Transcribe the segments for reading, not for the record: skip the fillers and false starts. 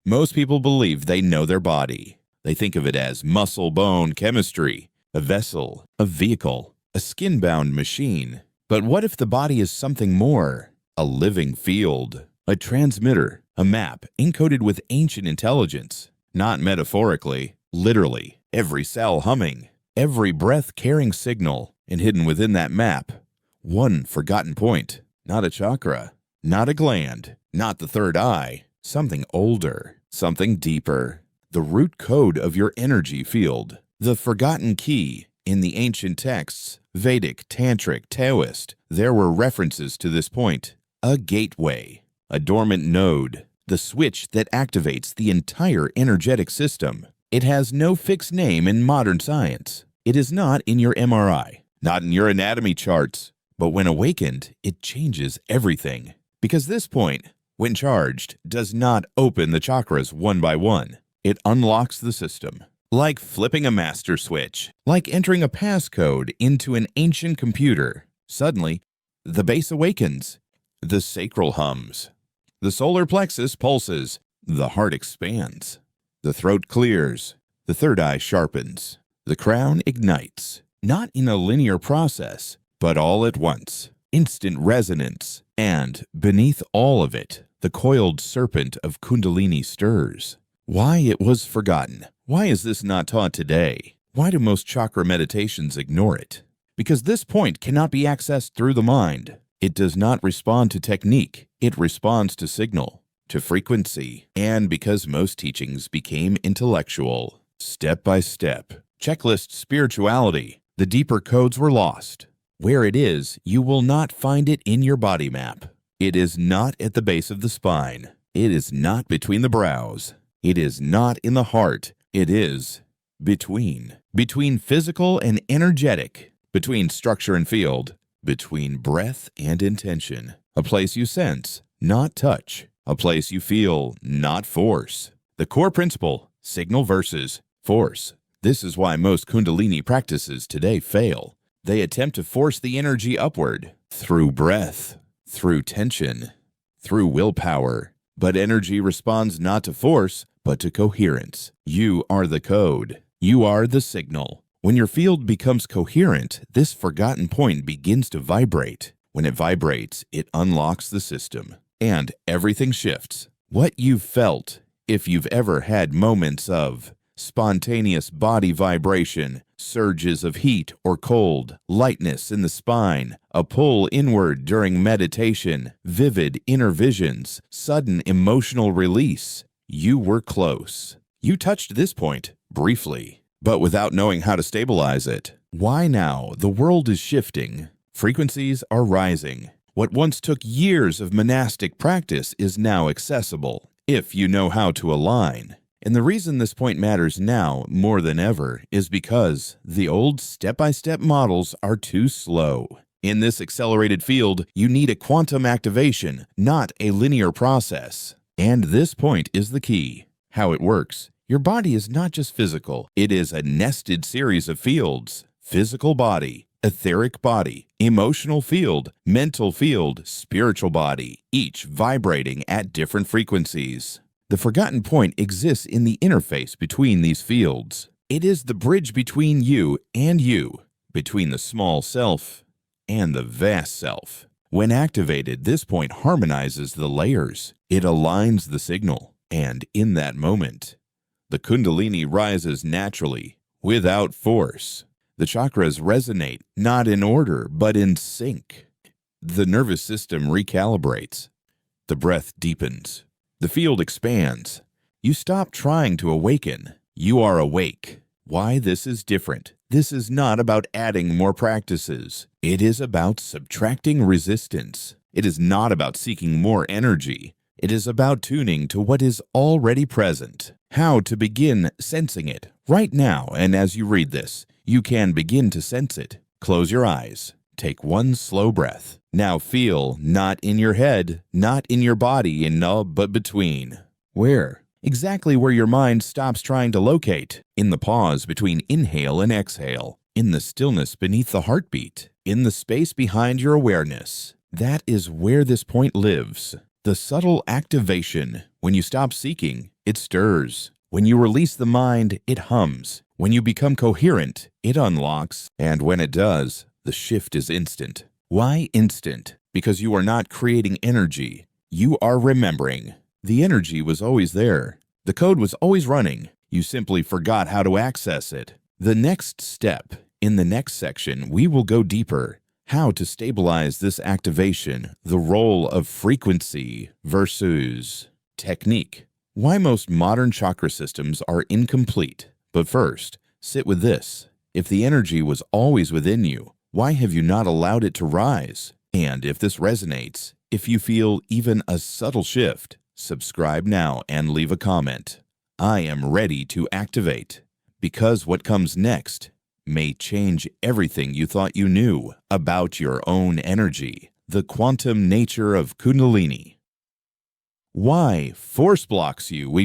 Most people believe they know their body. They think of it as muscle-bone chemistry, a vessel, a vehicle, a skin-bound machine. But what if the body is something more? A living field, a transmitter, a map encoded with ancient intelligence. Not metaphorically, literally. Every cell humming, every breath carrying signal, and hidden within that map, one forgotten point. Not a chakra, not a gland, not the third eye. Something older, something deeper. The root code of your energy field. The forgotten key. In the ancient texts, Vedic, Tantric, Taoist, there were references to this point. A gateway, a dormant node, the switch that activates the entire energetic system. It has no fixed name in modern science. It is not in your MRI, not in your anatomy charts. But when awakened, it changes everything. Because this point, when charged, does not open the chakras one by one. It unlocks the system. Like flipping a master switch, like entering a passcode into an ancient computer. Suddenly, the base awakens. The sacral hums. The solar plexus pulses. The heart expands. The throat clears. The third eye sharpens. The crown ignites. Not in a linear process, but all at once. Instant resonance. And, beneath all of it, the coiled serpent of Kundalini stirs. Why it was forgotten. Why is this not taught today? Why do most chakra meditations ignore it? Because this point cannot be accessed through the mind. It does not respond to technique. It responds to signal, to frequency, and because most teachings became intellectual. Step by step. Checklist spirituality. The deeper codes were lost. Where it is, you will not find it in your body map. It is not at the base of the spine. It is not between the brows. It is not in the heart. It is between. Between physical and energetic. Between structure and field. Between breath and intention. A place you sense, not touch. A place you feel, not force. The core principle, signal versus force. This is why most Kundalini practices today fail. They attempt to force the energy upward through breath, through tension, through willpower. But energy responds not to force, but to coherence. You are the code. You are the signal. When your field becomes coherent, this forgotten point begins to vibrate. When it vibrates, it unlocks the system. And everything shifts. What you've felt, if you've ever had moments of spontaneous body vibration, surges of heat or cold, lightness in the spine, a pull inward during meditation, vivid inner visions, sudden emotional release. You were close. You touched this point, briefly, but without knowing how to stabilize it. Why now? The world is shifting. Frequencies are rising. What once took years of monastic practice is now accessible, if you know how to align. And the reason this point matters now more than ever is because the old step-by-step models are too slow. In this accelerated field, you need a quantum activation, not a linear process. And this point is the key. How it works. Your body is not just physical. It is a nested series of fields. Physical body, etheric body, emotional field, mental field, spiritual body, each vibrating at different frequencies. The forgotten point exists in the interface between these fields. It is the bridge between you, between the small self and the vast self. When activated, this point harmonizes the layers. It aligns the signal. And in that moment, the Kundalini rises naturally, without force. The chakras resonate, not in order, but in sync. The nervous system recalibrates. The breath deepens. The field expands. You stop trying to awaken. You are awake. Why this is different. This is not about adding more practices. It is about subtracting resistance. It is not about seeking more energy. It is about tuning to what is already present. How to begin sensing it. Right now, and as you read this, you can begin to sense it. Close your eyes. Take one slow breath. Now feel, not in your head, not in your body, but between. Where? Exactly where your mind stops trying to locate. In the pause between inhale and exhale. In the stillness beneath the heartbeat. In the space behind your awareness. That is where this point lives. The subtle activation. When you stop seeking, it stirs. When you release the mind, it hums. When you become coherent, it unlocks. And when it does, the shift is instant. Why instant? Because you are not creating energy. You are remembering. The energy was always there. The code was always running. You simply forgot how to access it. The next step, in the next section, we will go deeper. How to stabilize this activation, the role of frequency versus technique. Why most modern chakra systems are incomplete. But first, sit with this. If the energy was always within you, why have you not allowed it to rise? And if this resonates, if you feel even a subtle shift, subscribe now and leave a comment. I am ready to activate, because what comes next may change everything you thought you knew about your own energy, the quantum nature of Kundalini. Why force blocks you?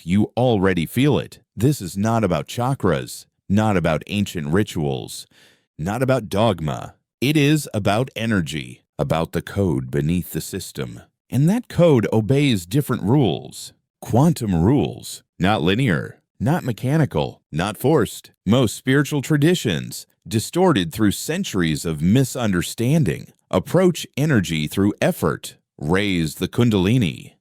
You already feel it. This is not about chakras, not about ancient rituals, not about dogma. It is about energy, about the code beneath the system. And that code obeys different rules. Quantum rules, not linear, not mechanical, not forced. Most spiritual traditions, distorted through centuries of misunderstanding, approach energy through effort. Raise the Kundalini.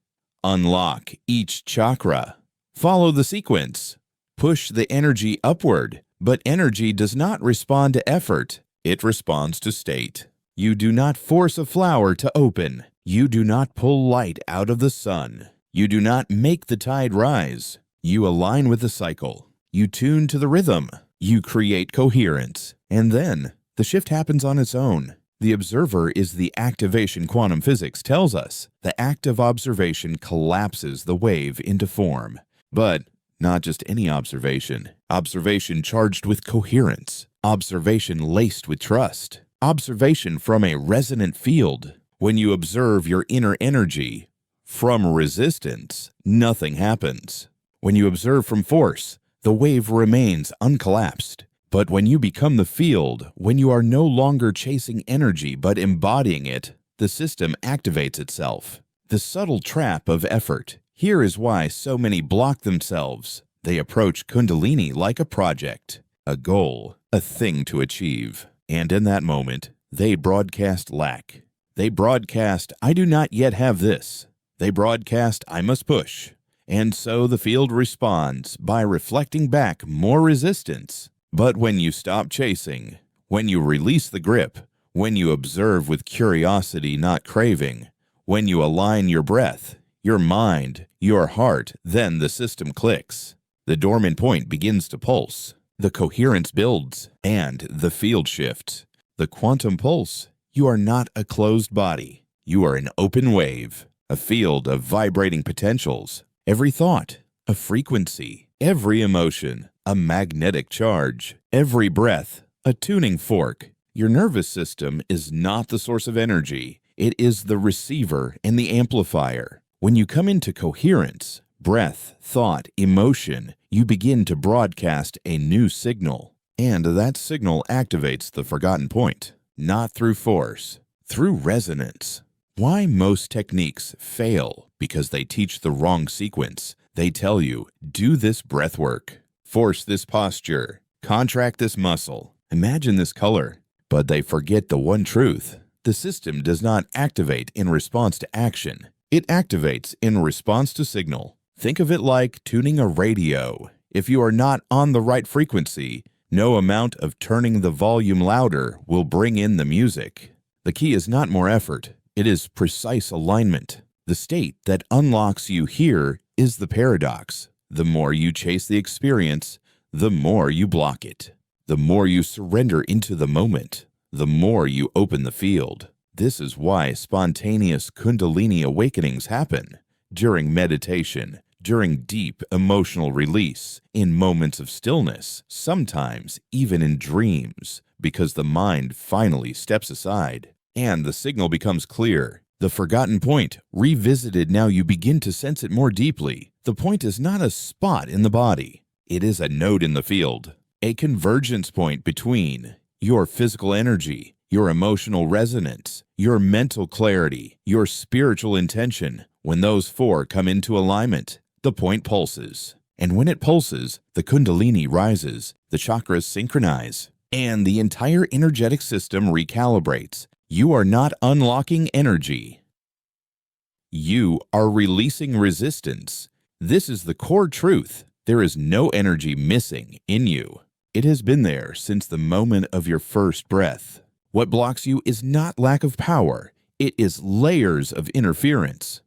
Unlock each chakra. Follow the sequence. Push the energy upward. But energy does not respond to effort. It responds to state. You do not force a flower to open. You do not pull light out of the sun. You do not make the tide rise. You align with the cycle. You tune to the rhythm. You create coherence. And then the shift happens on its own. The observer is the activation. Quantum physics tells us the act of observation collapses the wave into form. But not just any observation. Observation charged with coherence. Observation laced with trust. Observation from a resonant field. When you observe your inner energy from resistance, nothing happens. When you observe from force, the wave remains uncollapsed. But when you become the field, when you are no longer chasing energy but embodying it, the system activates itself. The subtle trap of effort. Here is why so many block themselves. They approach Kundalini like a project, a goal, a thing to achieve. And in that moment, they broadcast lack. They broadcast, I do not yet have this. They broadcast, I must push. And so the field responds by reflecting back more resistance. But when you stop chasing, when you release the grip, when you observe with curiosity, not craving, when you align your breath, your mind, your heart, then the system clicks. The dormant point begins to pulse. The coherence builds, and the field shifts. The quantum pulse. You are not a closed body. You are an open wave, a field of vibrating potentials. Every thought, a frequency. Every emotion, a magnetic charge. Every breath, a tuning fork. Your nervous system is not the source of energy. It is the receiver and the amplifier. When you come into coherence, breath, thought, emotion, you begin to broadcast a new signal. And that signal activates the forgotten point, not through force, through resonance. Why most techniques fail? Because they teach the wrong sequence. They tell you, do this breath work, force this posture, contract this muscle, imagine this color. But they forget the one truth. The system does not activate in response to action. It activates in response to signal. Think of it like tuning a radio. If you are not on the right frequency, no amount of turning the volume louder will bring in the music. The key is not more effort. It is precise alignment. The state that unlocks you here is the paradox. The more you chase the experience, the more you block it. The more you surrender into the moment, the more you open the field. This is why spontaneous Kundalini awakenings happen during meditation, during deep emotional release, in moments of stillness, sometimes even in dreams, because the mind finally steps aside and the signal becomes clear. The forgotten point, revisited, now you begin to sense it more deeply. The point is not a spot in the body. It is a node in the field, a convergence point between your physical energy, your emotional resonance, your mental clarity, your spiritual intention. When those four come into alignment, the point pulses. And when it pulses, the Kundalini rises, the chakras synchronize, and the entire energetic system recalibrates. You are not unlocking energy. You are releasing resistance. This is the core truth. There is no energy missing in you. It has been there since the moment of your first breath. What blocks you is not lack of power. It is layers of interference.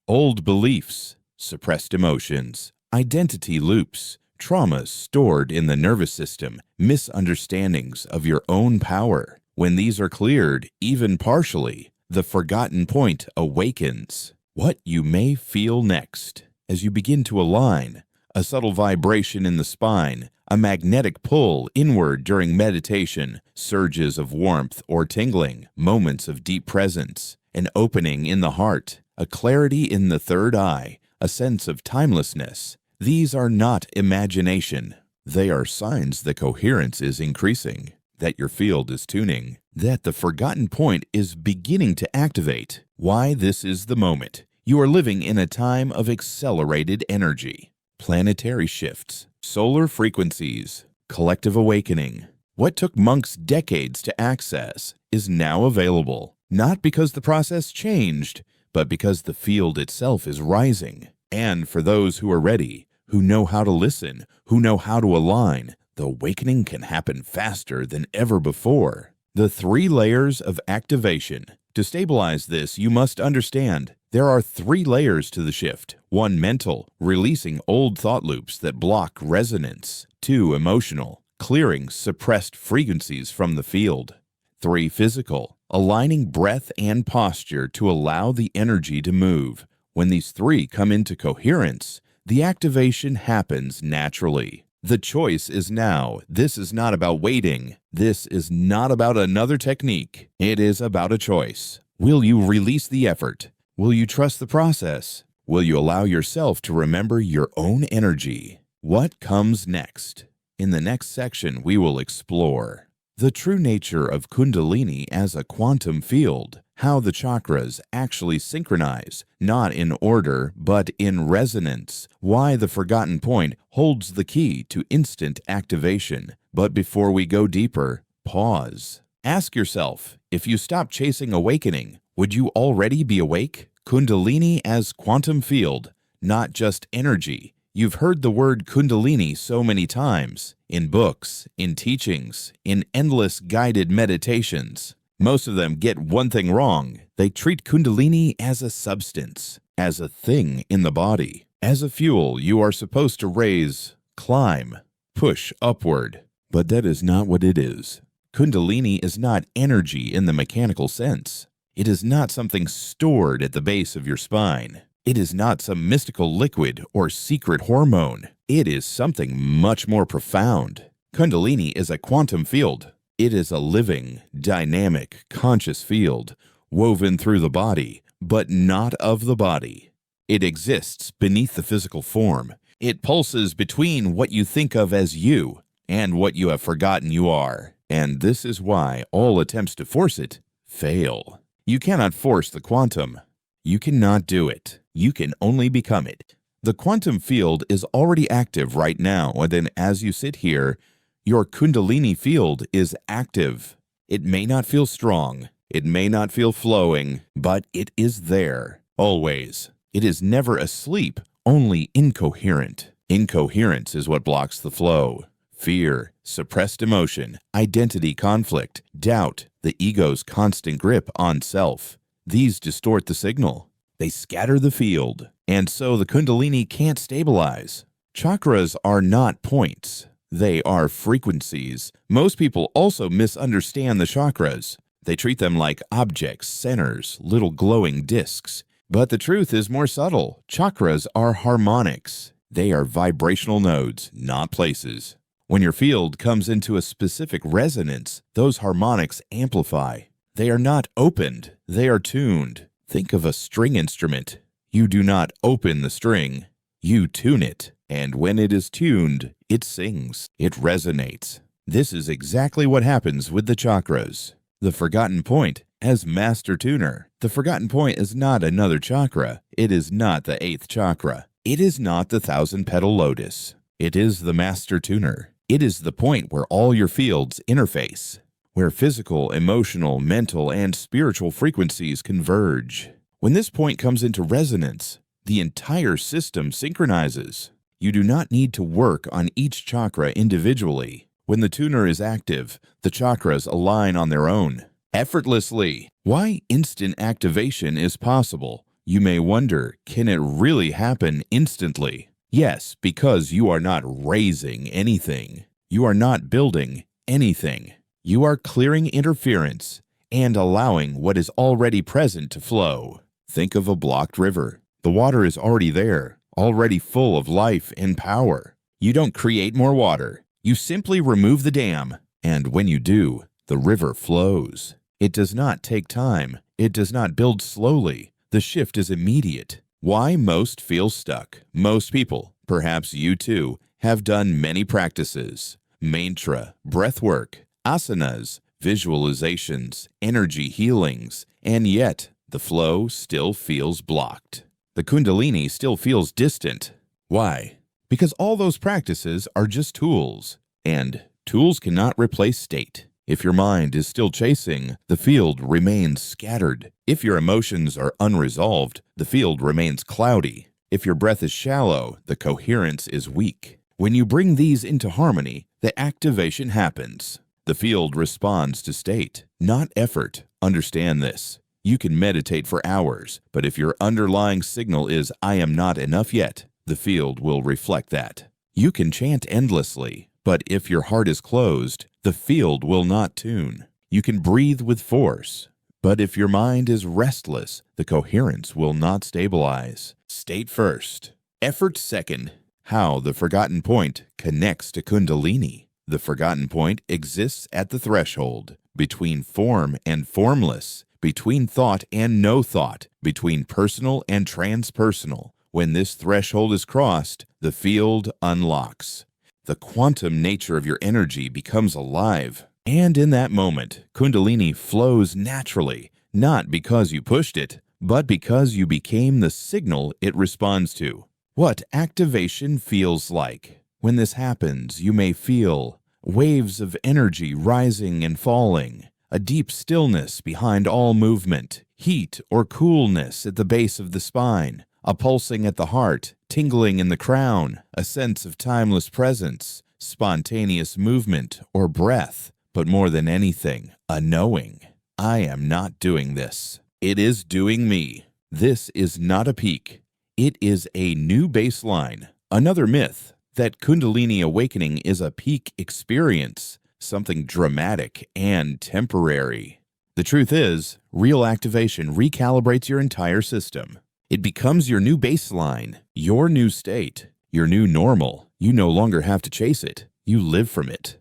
Old beliefs, suppressed emotions, identity loops, traumas stored in the nervous system, misunderstandings of your own power. When these are cleared, even partially, the forgotten point awakens. What you may feel next as you begin to align, a subtle vibration in the spine, a magnetic pull inward during meditation, surges of warmth or tingling, moments of deep presence, an opening in the heart, a clarity in the third eye, a sense of timelessness. These are not imagination. They are signs that coherence is increasing, that your field is tuning, that the forgotten point is beginning to activate. Why this is the moment. You are living in a time of accelerated energy. Planetary shifts, solar frequencies, collective awakening. What took monks decades to access is now available, not because the process changed, but because the field itself is rising. And for those who are ready, who know how to listen, who know how to align, the awakening can happen faster than ever before. The 3 layers of activation. To stabilize this, you must understand there are 3 layers to the shift. 1 mental, releasing old thought loops that block resonance. 2 emotional, clearing suppressed frequencies from the field. 3 physical, aligning breath and posture to allow the energy to move. When these 3 come into coherence, the activation happens naturally. The choice is now. This is not about waiting. This is not about another technique. It is about a choice. Will you release the effort? Will you trust the process? Will you allow yourself to remember your own energy? What comes next? In the next section, we will explore the true nature of Kundalini as a quantum field, how the chakras actually synchronize, not in order, but in resonance, why the forgotten point holds the key to instant activation. But before we go deeper, pause. Ask yourself, if you stop chasing awakening, would you already be awake? Kundalini as quantum field, not just energy. You've heard the word Kundalini so many times, in books, in teachings, in endless guided meditations. Most of them get one thing wrong. They treat Kundalini as a substance, as a thing in the body, as a fuel you are supposed to raise, climb, push upward. But that is not what it is. Kundalini is not energy in the mechanical sense. It is not something stored at the base of your spine. It is not some mystical liquid or secret hormone. It is something much more profound. Kundalini is a quantum field. It is a living, dynamic, conscious field, woven through the body, but not of the body. It exists beneath the physical form. It pulses between what you think of as you and what you have forgotten you are. And this is why all attempts to force it fail. You cannot force the quantum. You cannot do it. You can only become it. The quantum field is already active right now, and then as you sit here, your Kundalini field is active. It may not feel strong. It may not feel flowing, but it is there, always. It is never asleep, only incoherent. Incoherence is what blocks the flow. Fear, suppressed emotion, identity conflict, doubt, the ego's constant grip on self. These distort the signal. They scatter the field, and so the Kundalini can't stabilize. Chakras are not points. They are frequencies. Most people also misunderstand the chakras. They treat them like objects, centers, little glowing discs. But the truth is more subtle. Chakras are harmonics. They are vibrational nodes, not places. When your field comes into a specific resonance, those harmonics amplify. They are not opened, they are tuned. Think of a string instrument. You do not open the string, you tune it. And when it is tuned, it sings, it resonates. This is exactly what happens with the chakras. The forgotten point As Master Tuner, the forgotten point is not another chakra. It is not the 8th chakra. It is not the 1,000-petal lotus. It is the Master Tuner. It is the point where all your fields interface, where physical, emotional, mental, and spiritual frequencies converge. When this point comes into resonance, the entire system synchronizes. You do not need to work on each chakra individually. When the tuner is active, the chakras align on their own, effortlessly. Why instant activation is possible? You may wonder, can it really happen instantly? Yes, because you are not raising anything. You are not building anything. You are clearing interference and allowing what is already present to flow. Think of a blocked river. The water is already there, already full of life and power. You don't create more water. You simply remove the dam, and when you do, the river flows. It does not take time. It does not build slowly. The shift is immediate. Why most feel stuck? Most people, perhaps you too, have done many practices: mantra, breath work, asanas, visualizations, energy healings, and yet the flow still feels blocked. The Kundalini still feels distant. Why? Because all those practices are just tools, and tools cannot replace state. If your mind is still chasing, the field remains scattered. If your emotions are unresolved, the field remains cloudy. If your breath is shallow, the coherence is weak. When you bring these into harmony, the activation happens. The field responds to state, not effort. Understand this. You can meditate for hours, but if your underlying signal is "I am not enough yet," the field will reflect that. You can chant endlessly, but if your heart is closed, the field will not tune. You can breathe with force, but if your mind is restless, the coherence will not stabilize. State first, effort second. How the forgotten point connects to Kundalini. The forgotten point exists at the threshold, between form and formless, between thought and no thought, between personal and transpersonal. When this threshold is crossed, the field unlocks. The quantum nature of your energy becomes alive. And in that moment, Kundalini flows naturally, not because you pushed it, but because you became the signal it responds to. What activation feels like. When this happens, you may feel waves of energy rising and falling, a deep stillness behind all movement, heat or coolness at the base of the spine, a pulsing at the heart, tingling in the crown, a sense of timeless presence, spontaneous movement or breath, but more than anything, a knowing. I am not doing this. It is doing me. This is not a peak. It is a new baseline. Another myth, that Kundalini awakening is a peak experience, something dramatic and temporary. The truth is, real activation recalibrates your entire system. It becomes your new baseline, your new state, your new normal. You no longer have to chase it. You live from it.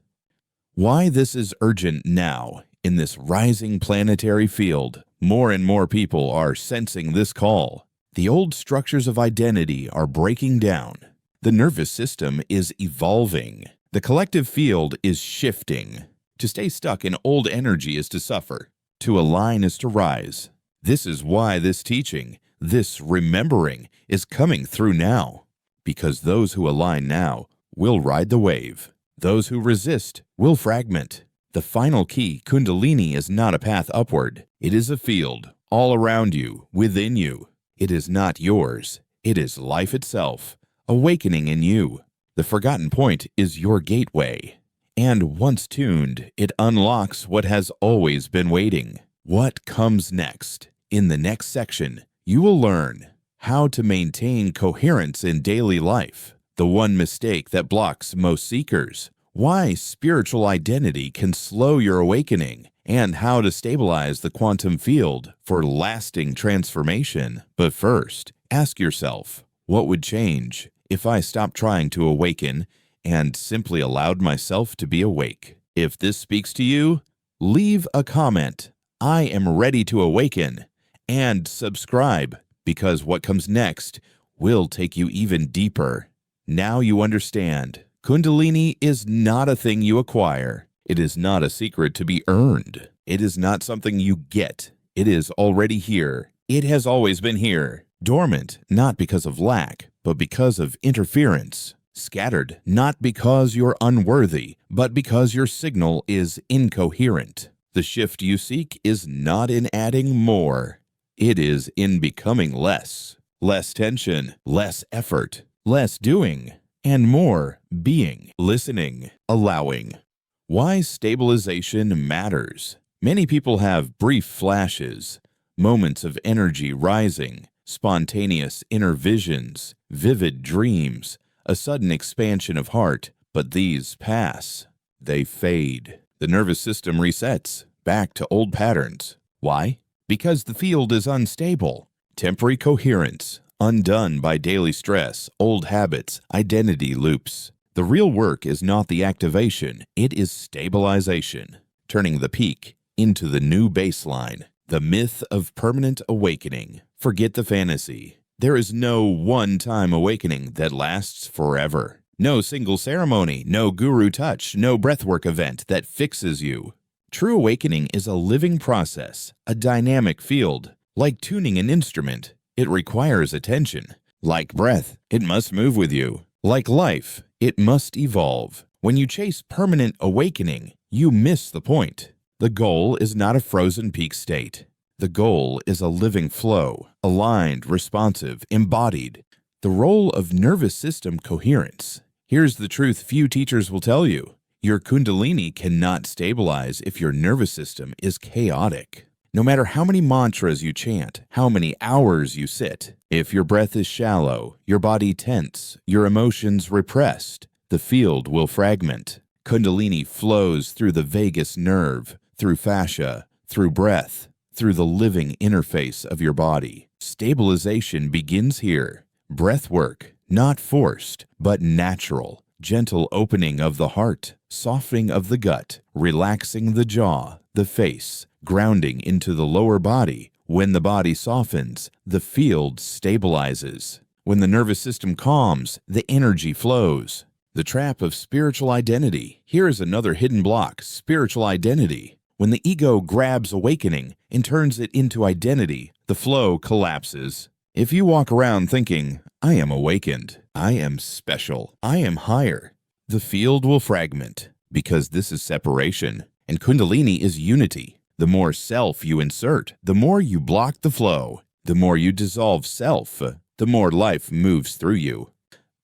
Why this is urgent now, in this rising planetary field, more and more people are sensing this call. The old structures of identity are breaking down. The nervous system is evolving. The collective field is shifting. To stay stuck in old energy is to suffer. To align is to rise. This is why this teaching, this remembering, is coming through now. Because those who align now will ride the wave. Those who resist will fragment. The final key, Kundalini, is not a path upward. It is a field, all around you, within you. It is not yours. It is life itself, awakening in you. The forgotten point is your gateway. And once tuned, it unlocks what has always been waiting. What comes next? In the next section, you will learn how to maintain coherence in daily life, the one mistake that blocks most seekers, why spiritual identity can slow your awakening, and how to stabilize the quantum field for lasting transformation. But first, ask yourself, what would change if I stopped trying to awaken and simply allowed myself to be awake? If this speaks to you, leave a comment. I am ready to awaken. And subscribe, because what comes next will take you even deeper. Now you understand. Kundalini is not a thing you acquire. It is not a secret to be earned. It is not something you get. It is already here. It has always been here. Dormant, not because of lack, but because of interference. Scattered, not because you're unworthy, but because your signal is incoherent. The shift you seek is not in adding more. It is in becoming less. Less tension, less effort, less doing, and more being, listening, allowing. Why stabilization matters. Many people have brief flashes, moments of energy rising, spontaneous inner visions, vivid dreams, a sudden expansion of heart, but these pass. They fade. The nervous system resets back to old patterns. Why? Because the field is unstable. Temporary coherence, undone by daily stress, old habits, identity loops. The real work is not the activation, it is stabilization, turning the peak into the new baseline. The myth of permanent awakening. Forget the fantasy. There is no one-time awakening that lasts forever. No single ceremony, no guru touch, no breathwork event that fixes you. True awakening is a living process, a dynamic field. Like tuning an instrument, it requires attention. Like breath, it must move with you. Like life, it must evolve. When you chase permanent awakening, you miss the point. The goal is not a frozen peak state. The goal is a living flow, aligned, responsive, embodied. The role of nervous system coherence. Here's the truth few teachers will tell you. Your Kundalini cannot stabilize if your nervous system is chaotic. No matter how many mantras you chant, how many hours you sit, if your breath is shallow, your body tense, your emotions repressed, the field will fragment. Kundalini flows through the vagus nerve, through fascia, through breath, through the living interface of your body. Stabilization begins here. Breath work, not forced, but natural. Gentle opening of the heart, softening of the gut, relaxing the jaw, the face, grounding into the lower body. When the body softens, the field stabilizes. When the nervous system calms, the energy flows. The trap of spiritual identity. Here is another hidden block, spiritual identity. When the ego grabs awakening and turns it into identity, the flow collapses. If you walk around thinking, I am awakened, I am special, I am higher, the field will fragment because this is separation and Kundalini is unity. The more self you insert, the more you block the flow. The more you dissolve self, the more life moves through you.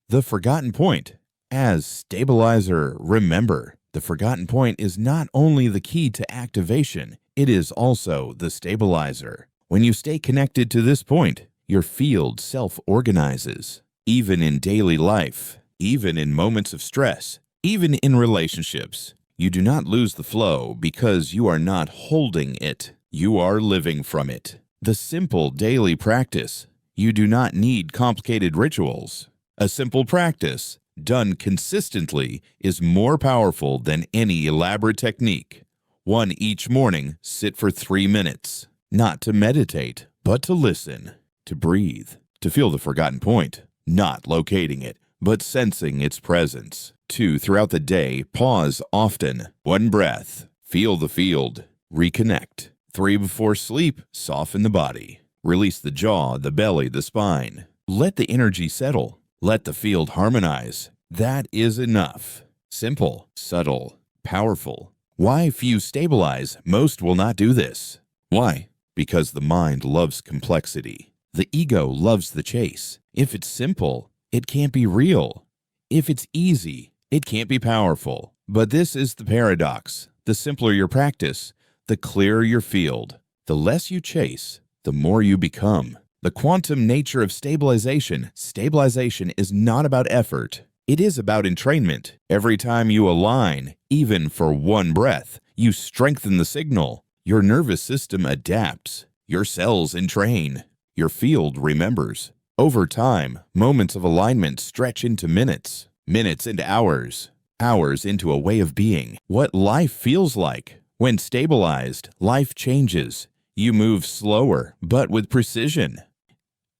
The forgotten point. As stabilizer, remember, the forgotten point is not only the key to activation, it is also the stabilizer. When you stay connected to this point, your field self-organizes. Even in daily life, even in moments of stress, even in relationships, you do not lose the flow because you are not holding it. You are living from it. The simple daily practice. You do not need complicated rituals. A simple practice done consistently is more powerful than any elaborate technique. One each morning, sit for 3 minutes. Not to meditate, but to listen, to breathe, to feel the forgotten point. Not locating it, but sensing its presence. 2, throughout the day, pause often. 1 breath, feel the field, reconnect. 3, before sleep, soften the body. Release the jaw, the belly, the spine. Let the energy settle. Let the field harmonize. That is enough. Simple, subtle, powerful. Why few stabilize? Most will not do this. Why? Because the mind loves complexity. The ego loves the chase. If it's simple, it can't be real. If it's easy, it can't be powerful. But this is the paradox. The simpler your practice, the clearer your field. The less you chase, the more you become. The quantum nature of stabilization. Stabilization is not about effort. It is about entrainment. Every time you align, even for 1 breath, you strengthen the signal. Your nervous system adapts. Your cells entrain. Your field remembers. Over time, moments of alignment stretch into minutes, minutes into hours, hours into a way of being. What life feels like. When stabilized, life changes. You move slower, but with precision.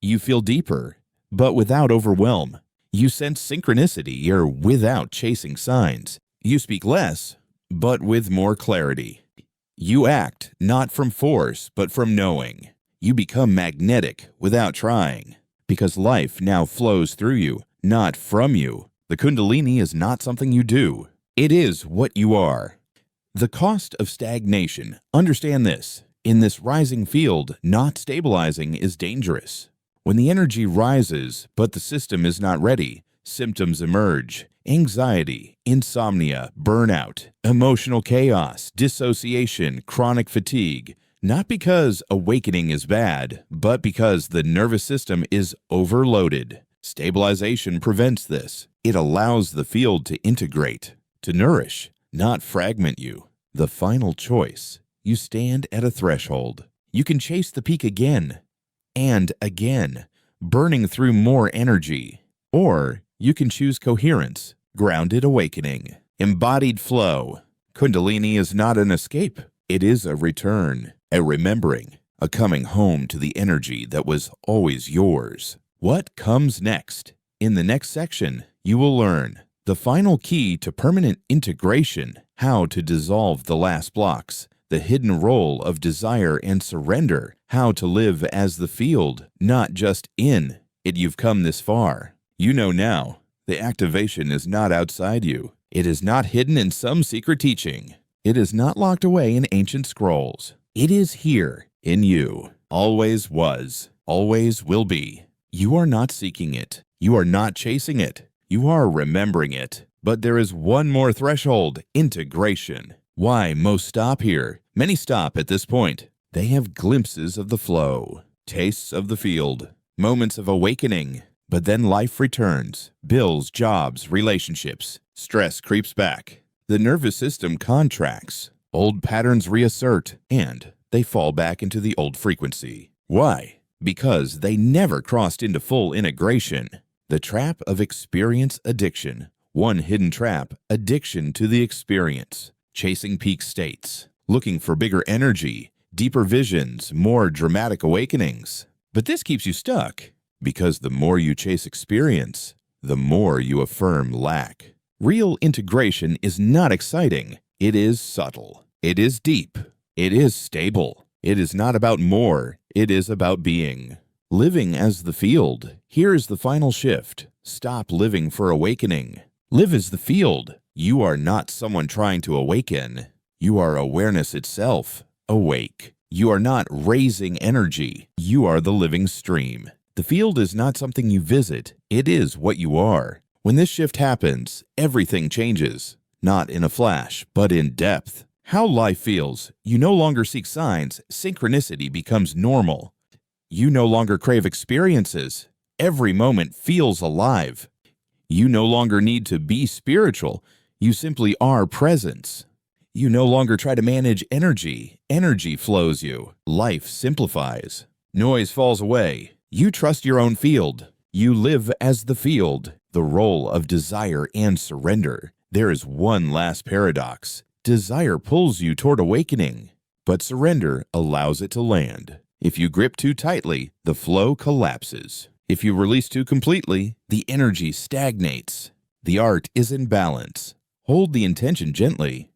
You feel deeper, but without overwhelm. You sense synchronicity or without chasing signs. You speak less, but with more clarity. You act not from force, but from knowing. You become magnetic without trying, because life now flows through you, not from you. The Kundalini is not something you do. It is what you are. The cost of stagnation. Understand this. In this rising field, not stabilizing is dangerous. When the energy rises, but the system is not ready, symptoms emerge. Anxiety, insomnia, burnout, emotional chaos, dissociation, chronic fatigue. Not because awakening is bad, but because the nervous system is overloaded. Stabilization prevents this. It allows the field to integrate, to nourish, not fragment you. The final choice. You stand at a threshold. You can chase the peak again and again, burning through more energy. Or you can choose coherence, grounded awakening, embodied flow. Kundalini is not an escape. It is a return, a remembering, a coming home to the energy that was always yours. What comes next? In the next section, you will learn the final key to permanent integration, how to dissolve the last blocks, the hidden role of desire and surrender, how to live as the field, not just in it. You've come this far. You know now, the activation is not outside you. It is not hidden in some secret teaching. It is not locked away in ancient scrolls. It is here in you. Always was, always will be. You are not seeking it. You are not chasing it. You are remembering it. But there is one more threshold, integration. Why most stop here? Many stop at this point. They have glimpses of the flow, tastes of the field, moments of awakening. But then life returns. Bills, jobs, relationships. Stress creeps back. The nervous system contracts. Old patterns reassert, and they fall back into the old frequency. Why? Because they never crossed into full integration. The trap of experience addiction. One hidden trap, addiction to the experience. Chasing peak states. Looking for bigger energy, deeper visions, more dramatic awakenings. But this keeps you stuck. Because the more you chase experience, the more you affirm lack. Real integration is not exciting. It is subtle. It is deep. It is stable. It is not about more. It is about being. Living as the field. Here is the final shift. Stop living for awakening. Live as the field. You are not someone trying to awaken. You are awareness itself. Awake. You are not raising energy. You are the living stream. The field is not something you visit. It is what you are. When this shift happens, everything changes. Not in a flash, but in depth. How life feels. You no longer seek signs. Synchronicity becomes normal. You no longer crave experiences. Every moment feels alive. You no longer need to be spiritual. You simply are presence. You no longer try to manage energy. Energy flows you. Life simplifies. Noise falls away. You trust your own field. You live as the field, the role of desire and surrender. There is one last paradox. Desire pulls you toward awakening, but surrender allows it to land. If you grip too tightly, the flow collapses. If you release too completely, the energy stagnates. The art is in balance. Hold the intention gently.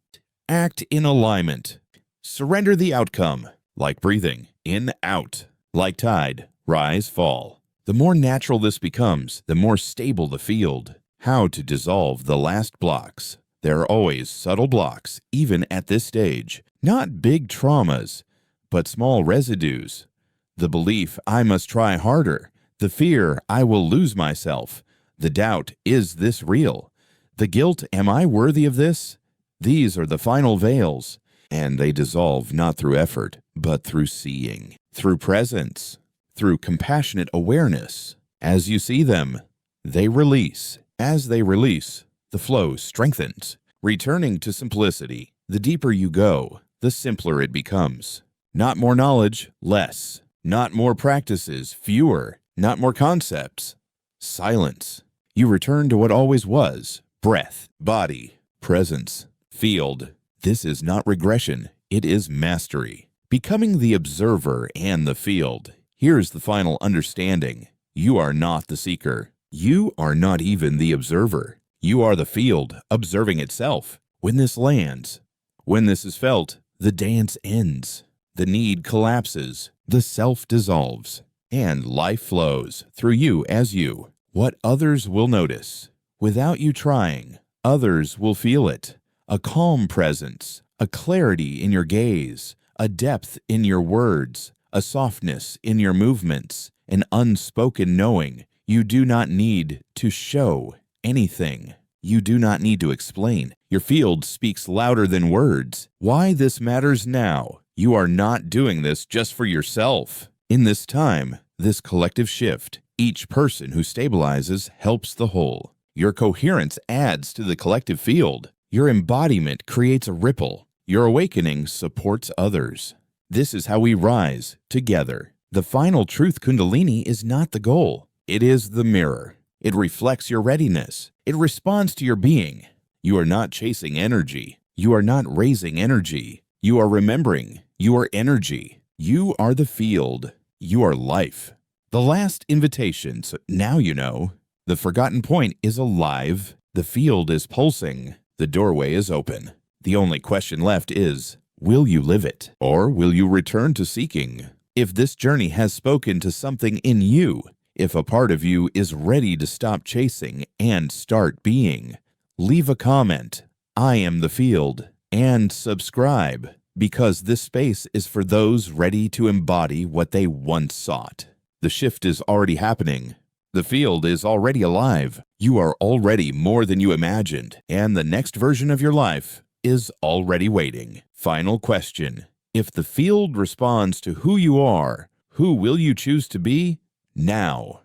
Act in alignment. Surrender the outcome, like breathing, in, out, like tide. Rise, fall. The more natural this becomes, the more stable the field. How to dissolve the last blocks. There are always subtle blocks, even at this stage. Not big traumas, but small residues. The belief, I must try harder. The fear, I will lose myself. The doubt, is this real? The guilt, am I worthy of this? These are the final veils, and they dissolve not through effort, but through seeing, through presence, through compassionate awareness. As you see them, they release. As they release, the flow strengthens, returning to simplicity. The deeper you go, the simpler it becomes. Not more knowledge, less. Not more practices, fewer. Not more concepts, silence. You return to what always was. Breath, body, presence, field. This is not regression. It is mastery. Becoming the observer and the field. Here's the final understanding. You are not the seeker. You are not even the observer. You are the field, observing itself. When this lands, when this is felt, the dance ends, the need collapses, the self dissolves, and life flows through you as you. What others will notice, without you trying, others will feel it. A calm presence, a clarity in your gaze, a depth in your words, a softness in your movements, an unspoken knowing. You do not need to show anything. You do not need to explain. Your field speaks louder than words. Why this matters now? You are not doing this just for yourself. In this time, this collective shift, each person who stabilizes helps the whole. Your coherence adds to the collective field. Your embodiment creates a ripple. Your awakening supports others. This is how we rise together. The final truth Kundalini is not the goal. It is the mirror. It reflects your readiness. It responds to your being. You are not chasing energy. You are not raising energy. You are remembering. You are energy. You are the field. You are life. The last invitation, so now you know. The forgotten point is alive. The field is pulsing. The doorway is open. The only question left is, will you live it? Or will you return to seeking? If this journey has spoken to something in you, if a part of you is ready to stop chasing and start being, leave a comment, I am the field, and subscribe, because this space is for those ready to embody what they once sought. The shift is already happening. The field is already alive. You are already more than you imagined, and the next version of your life is already waiting. Final question. If the field responds to who you are, who will you choose to be now?